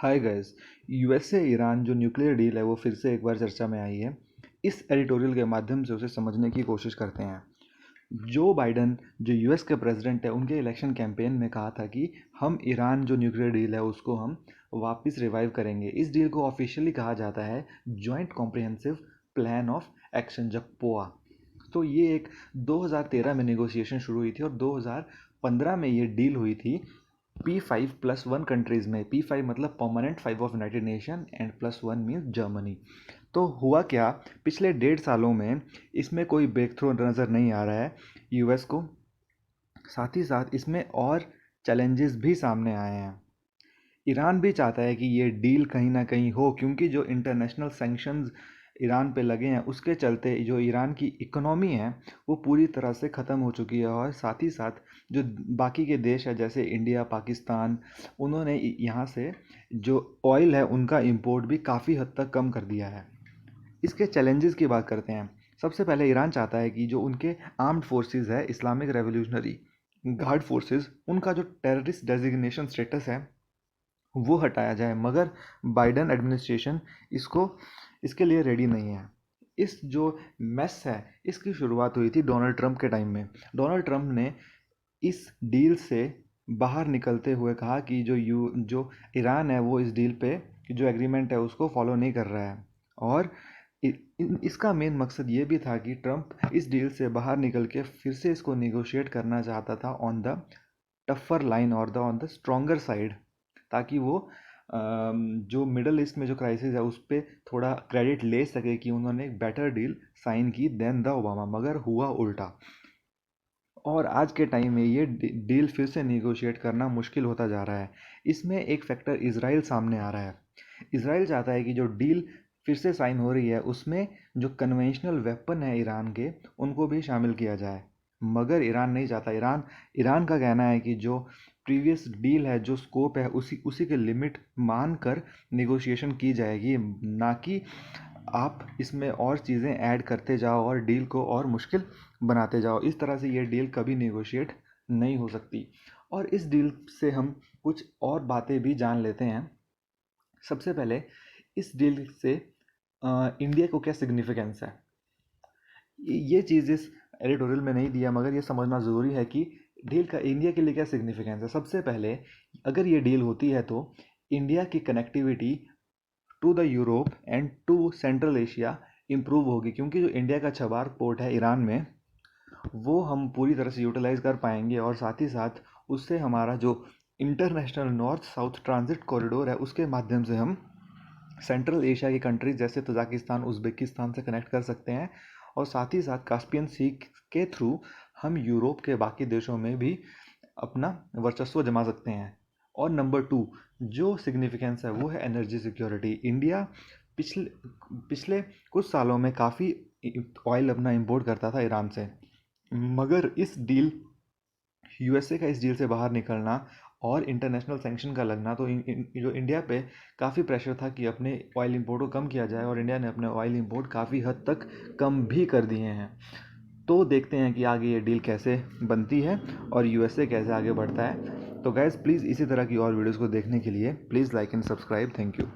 Hi guys. USA Iran जो nuclear deal है वो फिर से एक बार चर्चा में आई है। इस एडिटोरियल के माध्यम से उसे समझने की कोशिश करते हैं। जो बाइडन जो यूएस के प्रेसिडेंट है उनके इलेक्शन कैंपेन में कहा था कि हम ईरान जो न्यूक्लियर डील है उसको हम वापस रिवाइव करेंगे। इस डील को ऑफिशियली कहा जाता है joint comprehensive plan of action जपोआ। तो ये एक 2013 में नेगोशिएशन शुरू हुई थी और 2015 में ये डील हुई थी P5+1 कंट्रीज़ में। P5 मतलब permanent 5 of United nation and +1 means Germany. तो हुआ क्या, पिछले 1.5 सालों में इसमें कोई ब्रेक थ्रू नज़र नहीं आ रहा है यूएस को। साथ ही साथ इसमें और चैलेंजेस भी सामने आए हैं। ईरान भी चाहता है कि ये डील कहीं ना कहीं हो, क्योंकि जो इंटरनेशनल सैंक्शंस ईरान पे लगे हैं उसके चलते जो ईरान की इकोनॉमी है वो पूरी तरह से ख़त्म हो चुकी है। और साथ ही साथ जो बाकी के देश है जैसे इंडिया, पाकिस्तान, उन्होंने यहाँ से जो ऑयल है उनका इंपोर्ट भी काफ़ी हद तक कम कर दिया है। इसके चैलेंजेस की बात करते हैं। सबसे पहले ईरान चाहता है कि जो उनके आर्म्ड फोर्सेस है, इस्लामिक रेवोल्यूशनरी गार्ड फोर्सेस, उनका जो टेररिस्ट डेजिग्नेशन स्टेटस है वो हटाया जाए, मगर बाइडन एडमिनिस्ट्रेशन इसको इसके लिए रेडी नहीं है। इस जो मेस है इसकी शुरुआत हुई थी डोनाल्ड ट्रंप के टाइम में। डोनाल्ड ट्रंप ने इस डील से बाहर निकलते हुए कहा कि जो ईरान है वो इस डील पे जो एग्रीमेंट है उसको फॉलो नहीं कर रहा है। और इसका मेन मकसद ये भी था कि ट्रंप इस डील से बाहर निकल के फिर से इसको निगोशिएट करना चाहता था ऑन द टफर लाइन और the on the stronger side, ताकि वो जो मिडल ईस्ट में जो क्राइसिस है उस पर थोड़ा क्रेडिट ले सके कि उन्होंने एक बेटर डील साइन की देन द ओबामा। मगर हुआ उल्टा और आज के टाइम में ये डील फिर से निगोशिएट करना मुश्किल होता जा रहा है। इसमें एक फैक्टर इजराइल सामने आ रहा है। इजराइल चाहता है कि जो डील फिर से साइन हो रही है उसमें जो कन्वेंशनल वेपन है ईरान के उनको भी शामिल किया जाए, मगर ईरान नहीं चाहता। ईरान का कहना है कि जो प्रीवियस डील है, जो स्कोप है, उसी उसी के लिमिट मान कर निगोशिएशन की जाएगी, ना कि आप इसमें और चीज़ें ऐड करते जाओ और डील को और मुश्किल बनाते जाओ। इस तरह से ये डील कभी नेगोशिएट नहीं हो सकती। और इस डील से हम कुछ और बातें भी जान लेते हैं। सबसे पहले इस डील से इंडिया को क्या सिग्निफिकेंस है, ये चीज़ इस एडिटोरियल में नहीं दिया, मगर ये समझना ज़रूरी है कि डील का इंडिया के लिए क्या सिग्निफिकेंस है। सबसे पहले अगर ये डील होती है तो इंडिया की connectivity to the Europe and to Central Asia improve होगी, क्योंकि जो इंडिया का छबार पोर्ट है ईरान में वो हम पूरी तरह से यूटिलाइज कर पाएंगे। और साथ ही साथ उससे हमारा जो international north south transit corridor है उसके माध्यम से हम सेंट्रल एशिया की कंट्रीज जैसे तजाकिस्तान, उज़्बेकिस्तान से कनेक्ट कर सकते हैं। और साथ ही साथ कास्पियन सी के थ्रू हम यूरोप के बाकी देशों में भी अपना वर्चस्व जमा सकते हैं। और नंबर 2 जो सिग्निफिकेंस है वो है एनर्जी सिक्योरिटी। इंडिया पिछले पिछले कुछ सालों में काफ़ी ऑयल अपना इंपोर्ट करता था ईरान से, मगर इस डील यूएसए का इस डील से बाहर निकलना और इंटरनेशनल सैंक्शन का लगना, तो जो इंडिया पे काफ़ी प्रेशर था कि अपने ऑयल इंपोर्ट को कम किया जाए, और इंडिया ने अपने ऑयल इंपोर्ट काफ़ी हद तक कम भी कर दिए हैं। तो देखते हैं कि आगे ये डील कैसे बनती है और यूएसए कैसे आगे बढ़ता है। तो गैस प्लीज़ इसी तरह की और वीडियोज़ को देखने के लिए please like and subscribe. Thank you.